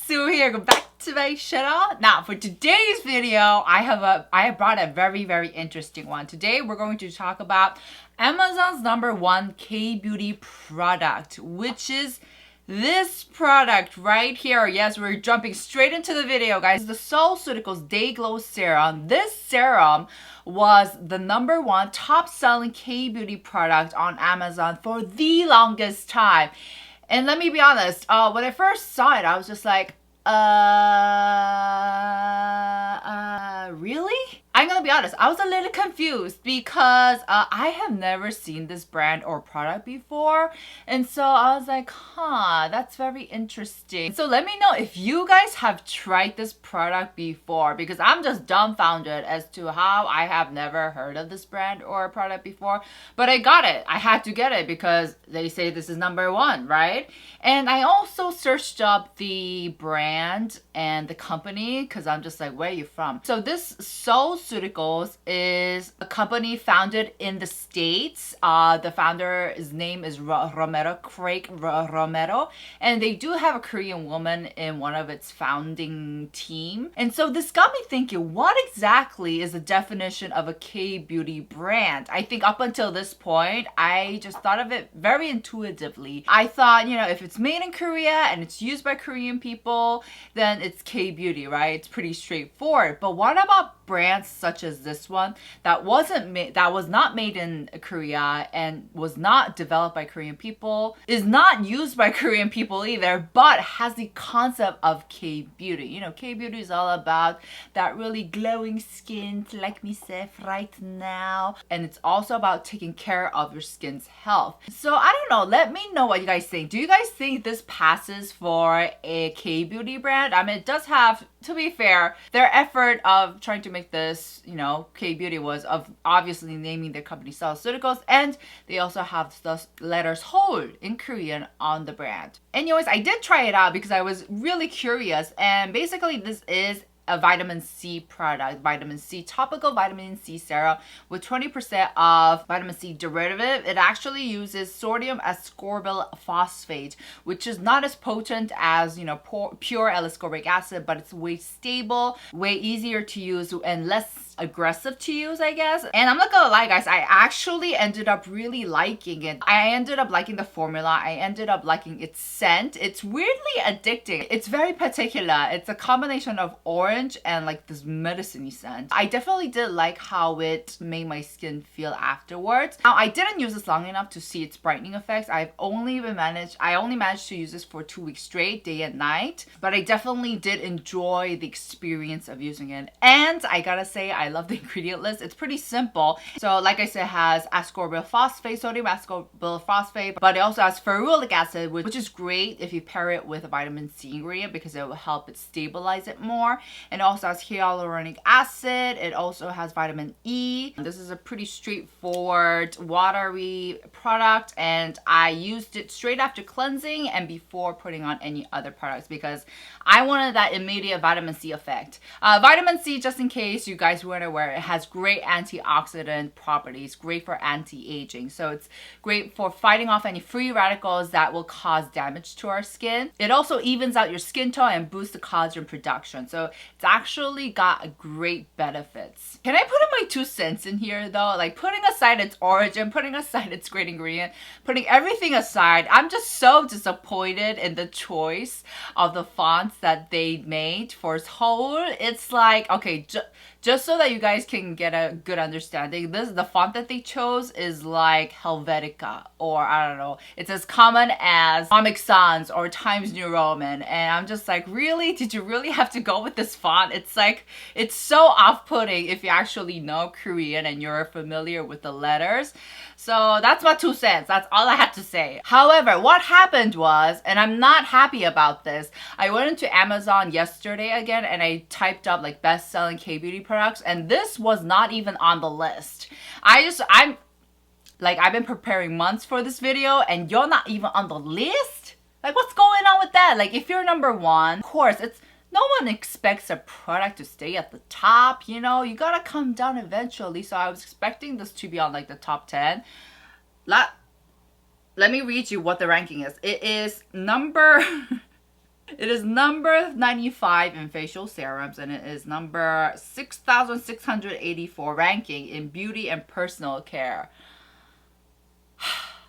Sue here. Go back to my channel. Now for today's video, I have brought a very interesting one. Today we're going to talk about Amazon's #1 K-beauty product, which is this product right here. Yes, we're jumping straight into the video, guys. The SoulCeuticals Day Glow Serum. This serum was the #1 top-selling K-beauty product on Amazon for the longest time. And let me be honest, when I first saw it, I was just like, really? I'm gonna be honest, I was a little confused because I have never seen this brand or product before. And so I was like, that's very interesting. So let me know if you guys have tried this product before, because I'm just dumbfounded as to how I have never heard of this brand or product before. But I got it. I had to get it because they say this is #1, right? And I also searched up the brand and the company because I'm just like, where are you from? So this SoulCeuticals is a company founded in the States. The founder's name is Craig Romero, and they do have a Korean woman in one of its founding team. And so this got me thinking, what exactly is the definition of a K-beauty brand? I think up until this point, I just thought of it very intuitively. I thought, if it's made in Korea and it's used by Korean people, then it's K-beauty, right? It's pretty straightforward. But what about brands such as this one that was not made in Korea and was not developed by Korean people, is not used by Korean people either, but has the concept of K-beauty? K-beauty is all about that really glowing skin, like myself right now, and it's also about taking care of your skin's health. So I don't know, let me know what you guys think. Do you guys think this passes for a K-beauty brand? I mean, it does have, to be fair, their effort of trying to make this, K-beauty was of obviously naming their company SoulCeuticals, and they also have the letters whole in Korean on the brand. Anyways, I did try it out because I was really curious, and basically this is a vitamin C product, topical vitamin C serum with 20% of vitamin C derivative. It actually uses sodium ascorbyl phosphate, which is not as potent as pure L-ascorbic acid, but it's way stable, way easier to use, and less aggressive to use, I guess. And I'm not gonna lie, guys, I actually ended up really liking it. I ended up liking the formula. I ended up liking its scent. It's weirdly addicting. It's very particular. It's a combination of orange and like this medicine-y scent. I definitely did like how it made my skin feel afterwards. Now, I didn't use this long enough to see its brightening effects. I only managed to use this for 2 weeks straight, day and night. But I definitely did enjoy the experience of using it. And I gotta say, I love the ingredient list. It's pretty simple. So like I said, it has ascorbyl phosphate, sodium ascorbyl phosphate, but it also has ferulic acid, which is great if you pair it with a vitamin C ingredient because it will help it stabilize it more. And it also has hyaluronic acid. It also has vitamin E. This is a pretty straightforward, watery product, and I used it straight after cleansing and before putting on any other products because I wanted that immediate vitamin C effect. Vitamin C, just in case you guys weren't aware, it has great antioxidant properties, great for anti-aging. So it's great for fighting off any free radicals that will cause damage to our skin. It also evens out your skin tone and boosts the collagen production. So it's actually got great benefits. Can I put in my 2 cents in here though? Like, putting aside its origin, putting aside its great ingredient, putting everything aside, I'm just so disappointed in the choice of the fonts that they made for its whole. It's like, okay, just so that you guys can get a good understanding, the font that they chose is like Helvetica, or I don't know, it's as common as Comic Sans or Times New Roman, and I'm just like, really? Did you really have to go with this font? It's like, it's so off-putting if you actually know Korean and you're familiar with the letters. So that's my 2 cents. That's all I had to say. However, what happened was, and I'm not happy about this, I went into Amazon yesterday again and I typed up like best-selling K-beauty products, and this was not even on the list. I've been preparing months for this video and you're not even on the list? Like, what's going on with that? Like, if you're #1, of course, no one expects a product to stay at the top, you gotta come down eventually. So I was expecting this to be on like the top 10. Let me read you what the ranking is. It is number It is number 95 in facial serums, and it is number 6,684 ranking in beauty and personal care.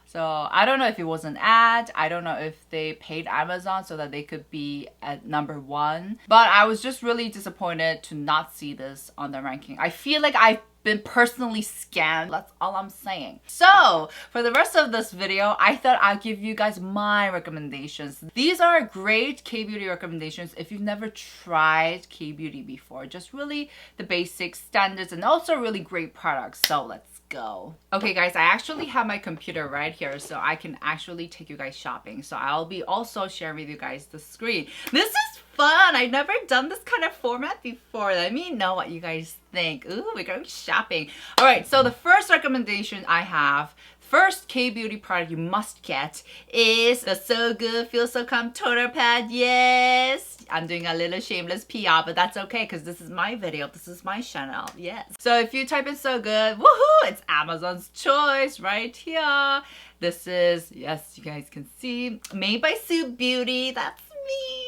So I don't know if it was an ad. I don't know if they paid Amazon so that they could be at number 1. But I was just really disappointed to not see this on the ranking. I feel like I've been personally scammed. That's all I'm saying. So for the rest of this video, I thought I'd give you guys my recommendations. These are great Kbeauty recommendations if you've never tried Kbeauty before. Just really the basic standards and also really great products. So let's go. Okay guys, I actually have my computer right here so I can actually take you guys shopping. So I'll be also sharing with you guys the screen. This is fun. I've never done this kind of format before. Let me know what you guys think. Ooh, we're going shopping. All right, so the first recommendation I have, first Kbeauty product you must get is the So Good Feel So Calm Toner Pad. Yes! I'm doing a little shameless PR, but that's okay because this is my video. This is my channel. Yes. So if you type in So Good, woohoo! It's Amazon's choice right here. This is, yes, you guys can see, made by Kbeauty. That's me.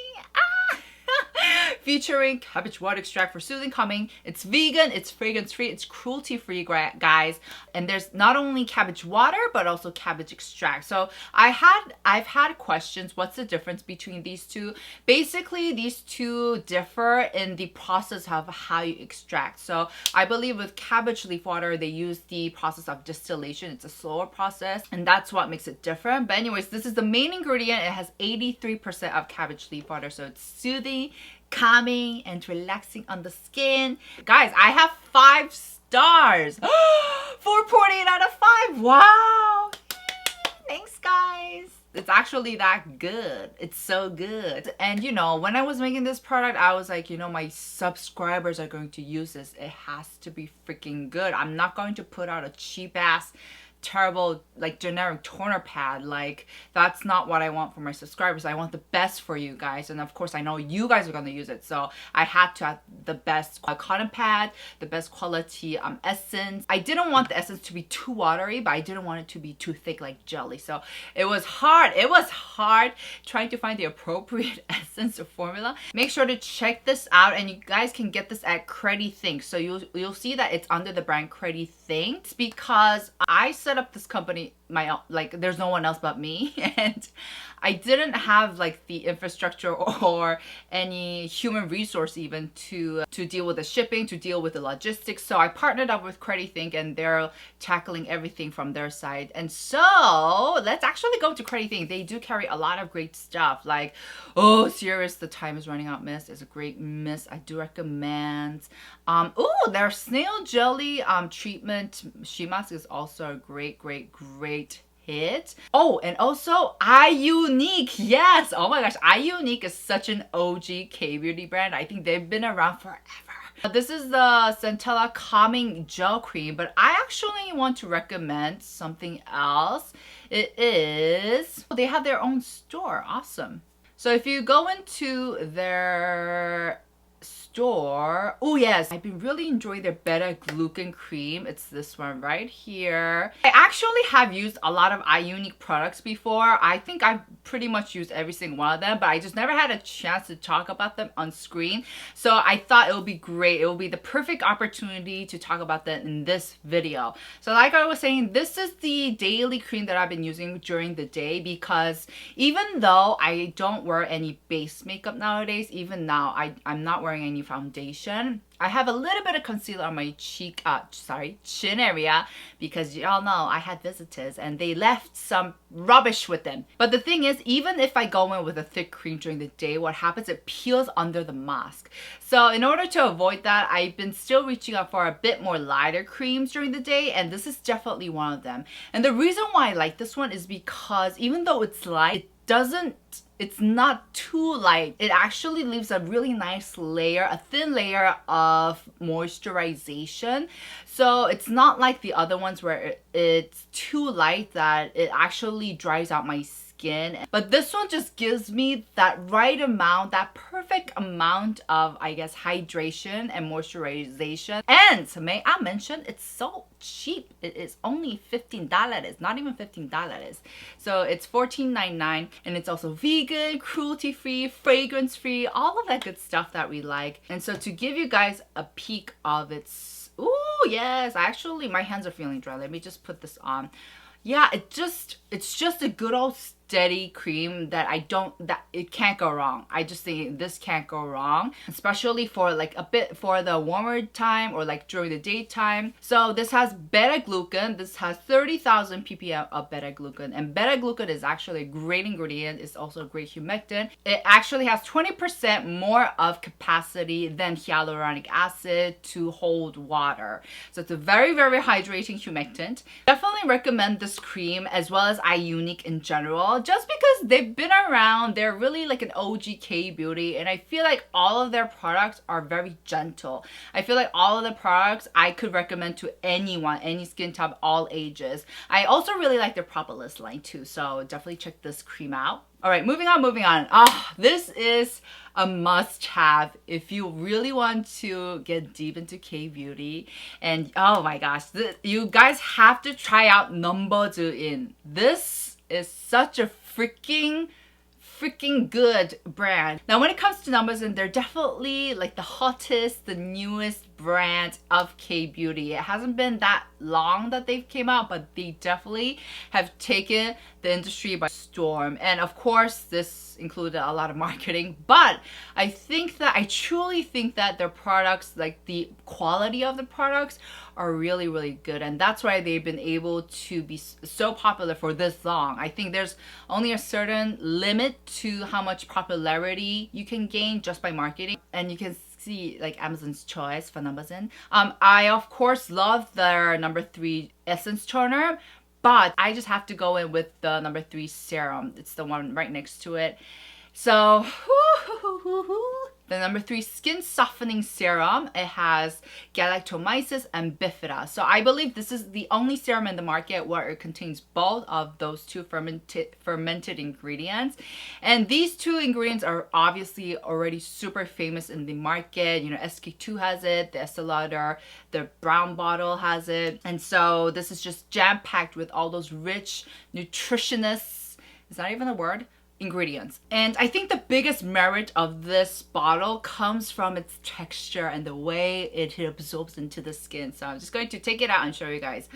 Featuring cabbage water extract for soothing calming. It's vegan, it's fragrance free, it's cruelty free, guys. And there's not only cabbage water but also cabbage extract. So I've had questions. What's the difference between these two? Basically, these two differ in the process of how you extract. So I believe with cabbage leaf water they use the process of distillation. It's a slower process and that's what makes it different. But anyways, this is the main ingredient. It has 83% of cabbage leaf water, so it's soothing, calming, and relaxing on the skin. Guys, I have 5 stars. 4.8 out of 5. Wow. Thanks, guys. It's actually that good. It's so good. And you know, when I was making this product, I was like, you know, my subscribers are going to use this. It has to be freaking good. I'm not going to put out a cheap ass terrible like generic toner pad. Like that's not what I want for my subscribers. I want the best for you guys, and of course I know you guys are gonna use it, so I had to have the best cotton pad, the best quality essence. I didn't want the essence to be too watery, but I didn't want it to be too thick like jelly. So it was hard trying to find the appropriate essence or formula. Make sure to check this out, and you guys can get this at Kbeauty. So you'll see that it's under the brand Kbeauty, because I set up this company like there's no one else but me, and I didn't have like the infrastructure or any human resource even to deal with the shipping, to deal with the logistics. So I partnered up with Kbeauty, and they're tackling everything from their side. And so let's actually go to Kbeauty. They do carry a lot of great stuff, like, oh serious, the time is running out mist is a great mist. I do recommend. Oh, their snail jelly treatment sheet mask is also a great hit. Oh, and also iUNIK. Yes, oh my gosh, iUNIK is such an OG Kbeauty brand. I think they've been around forever. This is the Scentella calming gel cream, but I actually want to recommend something else. It is, they have their own store. Awesome. So if you go into their store, oh yes, I've been really enjoying their Beta-Glucan cream. It's this one right here. I actually have used a lot of iUNIK products before. I think I've pretty much used every single one of them, but I just never had a chance to talk about them on screen. So I thought it would be great. It will be the perfect opportunity to talk about them in this video. So like I was saying, this is the daily cream that I've been using during the day, because even though I don't wear any base makeup nowadays, even now I'm not wearing any foundation, I have a little bit of concealer on my cheek, chin area, because y'all know I had visitors and they left some rubbish with them. But the thing is, even if I go in with a thick cream during the day, what happens, it peels under the mask. So in order to avoid that, I've been still reaching out for a bit more lighter creams during the day, and this is definitely one of them. And the reason why I like this one is because even though it's light, it's not too light. It actually leaves a really nice layer, a thin layer of moisturization. So it's not like the other ones where it's too light that it actually dries out my skin. skin. But this one just gives me that right amount, that perfect amount of, I guess, hydration and moisturization. And may I mention, it's so cheap. It is only $15, not even $15. So it's $14.99, and it's also vegan, cruelty-free, fragrance-free, all of that good stuff that we like. And so to give you guys a peek of its, ooh, yes, actually my hands are feeling dry. Let me just put this on. Yeah, it's just a good old steady cream that it can't go wrong. I just think this can't go wrong, especially for like a bit for the warmer time or like during the daytime. So this has Beta-Glucan. This has 30,000 ppm of Beta-Glucan, and Beta-Glucan is actually a great ingredient. It's also a great humectant. It actually has 20% more of capacity than hyaluronic acid to hold water. So it's a very, very hydrating humectant. Definitely recommend this cream as well as iUNIK in general, just because they've been around. They're really like an OG Kbeauty, and I feel like all of their products are very gentle. I feel like all of the products I could recommend to anyone, any skin type, all ages. I also really like their propolis line too, so definitely check this cream out. All right, moving on. This is a must-have if you really want to get deep into Kbeauty. And oh my gosh, you guys have to try out 넘버즈인. This is such a freaking good brand. Now when it comes to NUMBUZIN, they're definitely like the hottest, the newest brand of Kbeauty. It hasn't been that long that they've came out, but they definitely have taken the industry by storm. And of course, this included a lot of marketing, but I truly think that their products, like the quality of the products, are really, really good. And that's why they've been able to be so popular for this long. I think there's only a certain limit to how much popularity you can gain just by marketing. And you can see like Amazon's choice for NUMBUZIN. I of course love their #3 essence toner, but I just have to go in with the #3 serum. It's the one right next to it. So the #3 skin softening serum, it has galactomyces and bifida. So I believe this is the only serum in the market where it contains both of those two fermented ingredients. And these two ingredients are obviously already super famous in the market. You know, SK2 has it, the Estee Lauder, the brown bottle has it. And so this is just jam-packed with all those rich, nutritionist, is that even a word? Ingredients. And I think the biggest merit of this bottle comes from its texture and the way it absorbs into the skin. So I'm just going to take it out and show you guys.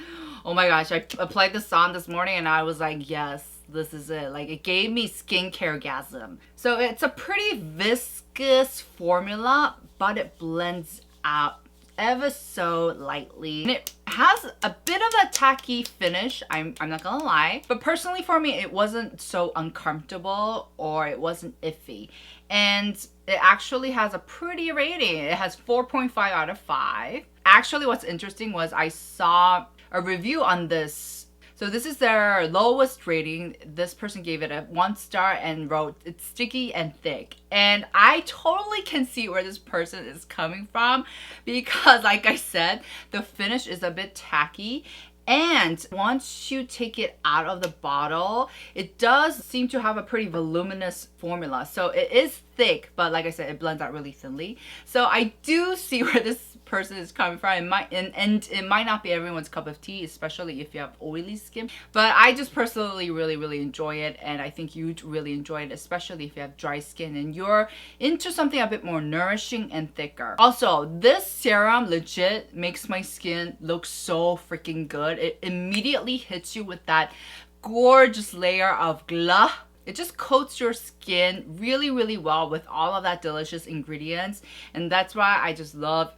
Oh my gosh, I applied this on this morning and I was like, yes, this is it. Like, it gave me skincare-gasm. So it's a pretty viscous formula, but it blends out ever so lightly. And it has a bit of a tacky finish, I'm not gonna lie. But personally for me, it wasn't so uncomfortable or it wasn't iffy. And it actually has a pretty rating. It has 4.5 out of 5. Actually, what's interesting was I saw a review on this. So this is their lowest rating. This person gave it a 1 star and wrote, it's sticky and thick. And I totally can see where this person is coming from, because like I said, the finish is a bit tacky. And once you take it out of the bottle, it does seem to have a pretty voluminous formula. So it is thick, but like I said, it blends out really thinly. So I do see where this person is coming from. And it might not be everyone's cup of tea, especially if you have oily skin. But I just personally really enjoy it, and I think you'd really enjoy it, especially if you have dry skin and you're into something a bit more nourishing and thicker. Also, this serum legit makes my skin look so freaking good. It immediately hits you with that gorgeous layer of glow. It just coats your skin really well with all of that delicious ingredients, and that's why I just love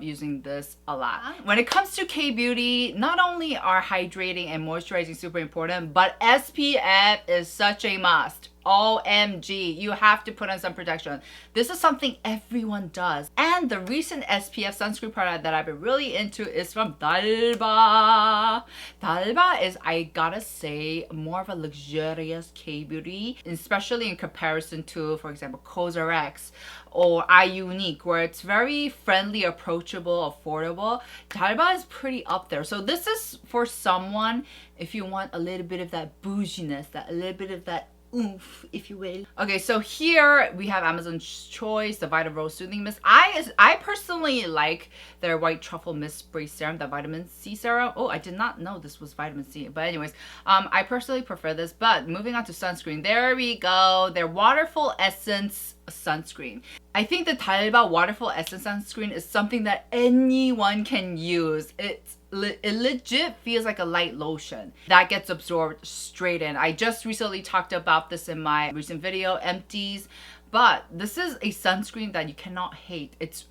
using this a lot. When it comes to Kbeauty, not only are hydrating and moisturizing super important, but SPF is such a must. OMG, you have to put on sun protection. This is something everyone does. And the recent SPF sunscreen product that I've been really into is from Dalba. Dalba is, I gotta say, more of a luxurious Kbeauty, especially in comparison to, for example, COSRX or iUNIK, where it's very friendly, approachable, affordable. Dalba is pretty up there. So this is for someone if you want a little bit of that bouginess, a little bit of that oomph, if you will. Okay, so here we have Amazon's Choice, the Vita Rose Soothing Mist. I personally like their White Truffle Mist Spray Serum, the Vitamin C Serum. Oh, I did not know this was Vitamin C. But anyways, I personally prefer this. But moving on to sunscreen. There we go. Their Waterful Essence Sunscreen. I think the Dalba Waterful Essence Sunscreen is something that anyone can use. It legit feels like a light lotion that gets absorbed straight in. I just recently talked about this in my recent video, Empties, but this is a sunscreen that you cannot hate. It's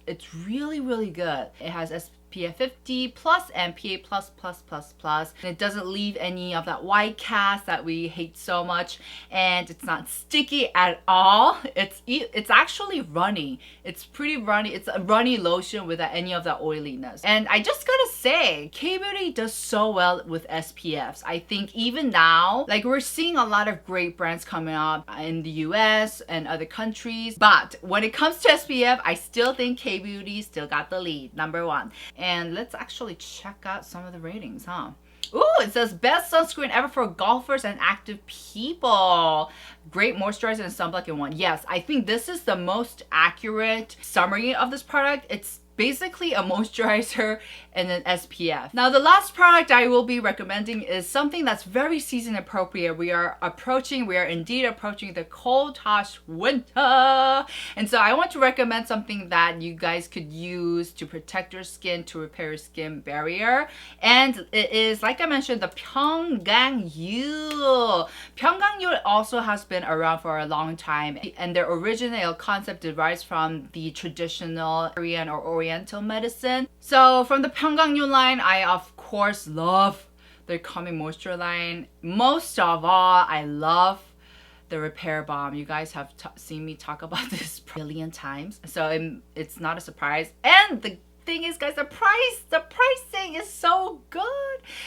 really, really good. It has SPF 50 plus and PA+++++, and it doesn't leave any of that white cast that we hate so much, and it's not sticky at all. It's actually runny. It's pretty runny. It's a runny lotion without any of that oiliness. And I just gotta say, Kbeauty does so well with SPFs. I think even now, like, we're seeing a lot of great brands coming up in the US and other countries, but when it comes to SPF, I still think Kbeauty still got the lead, #1. And let's actually check out some of the ratings, huh? Ooh, it says best sunscreen ever for golfers and active people. Great moisturizer and sunblock in one. Yes, I think this is the most accurate summary of this product. It's basically a moisturizer and an SPF. Now, the last product I will be recommending is something that's very season appropriate. We are indeed approaching the cold, harsh winter. And so I want to recommend something that you guys could use to protect your skin, to repair your skin barrier. And it is, like I mentioned, the PYUNKANG. PYUNKANG also has been around for a long time, and their original concept derives from the traditional Korean or Oriental medicine. So from the PYUNKANG line, I of course love their Calming Moisture line. Most of all, I love the Repair Balm. You guys have seen me talk about this a million times, so it's not a surprise. And the thing is, guys, the pricing is so good.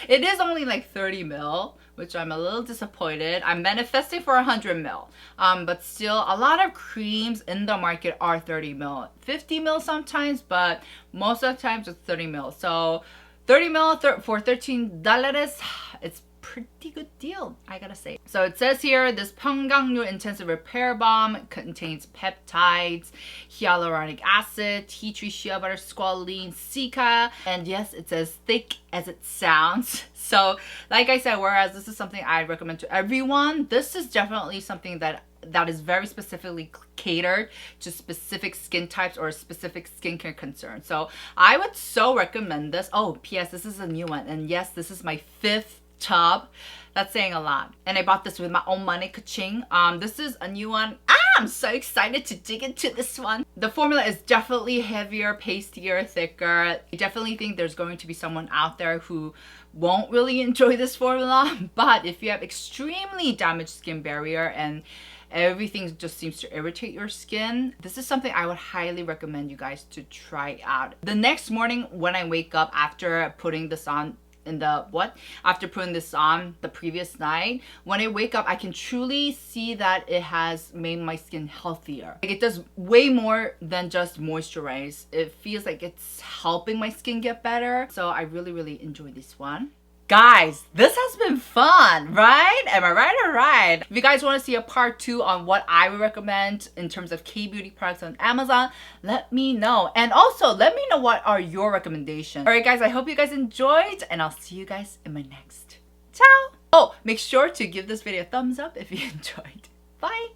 It is only like 30 ml, which I'm a little disappointed. I'm manifesting for 100 ml. But still, a lot of creams in the market are 30 ml. 50 ml sometimes, but most of the times it's 30 ml. So 30 ml for $13, it's pretty good deal, I gotta say. So it says here, this PYUNKANG Intensive Repair Balm contains peptides, hyaluronic acid, tea tree shea butter, squalene, cica, and yes, it says thick as it sounds. So like I said, whereas this is something I recommend to everyone, this is definitely something that is very specifically catered to specific skin types or specific skincare concerns. So I would so recommend this. Oh, P.S. this is a new one, and yes, this is my 5th tub. That's saying a lot. And I bought this with my own money, ka-ching. This is a new one. I'm so excited to dig into this one. The formula is definitely heavier, pastier, thicker. I definitely think there's going to be someone out there who won't really enjoy this formula, but if you have extremely damaged skin barrier and everything just seems to irritate your skin, this is something I would highly recommend you guys to try out. The next morning when I wake up after putting this on after putting this on the previous night, when I wake up, I can truly see that it has made my skin healthier. Like, it does way more than just moisturize. It feels like it's helping my skin get better. So I really, really enjoy this one. Guys, this has been fun, right? Am I right or right? If you guys want to see a part 2 on what I would recommend in terms of Kbeauty products on Amazon, let me know. And also, let me know what are your recommendations. Alright guys, I hope you guys enjoyed, and I'll see you guys in my next. Ciao! Oh, make sure to give this video a thumbs up if you enjoyed. Bye!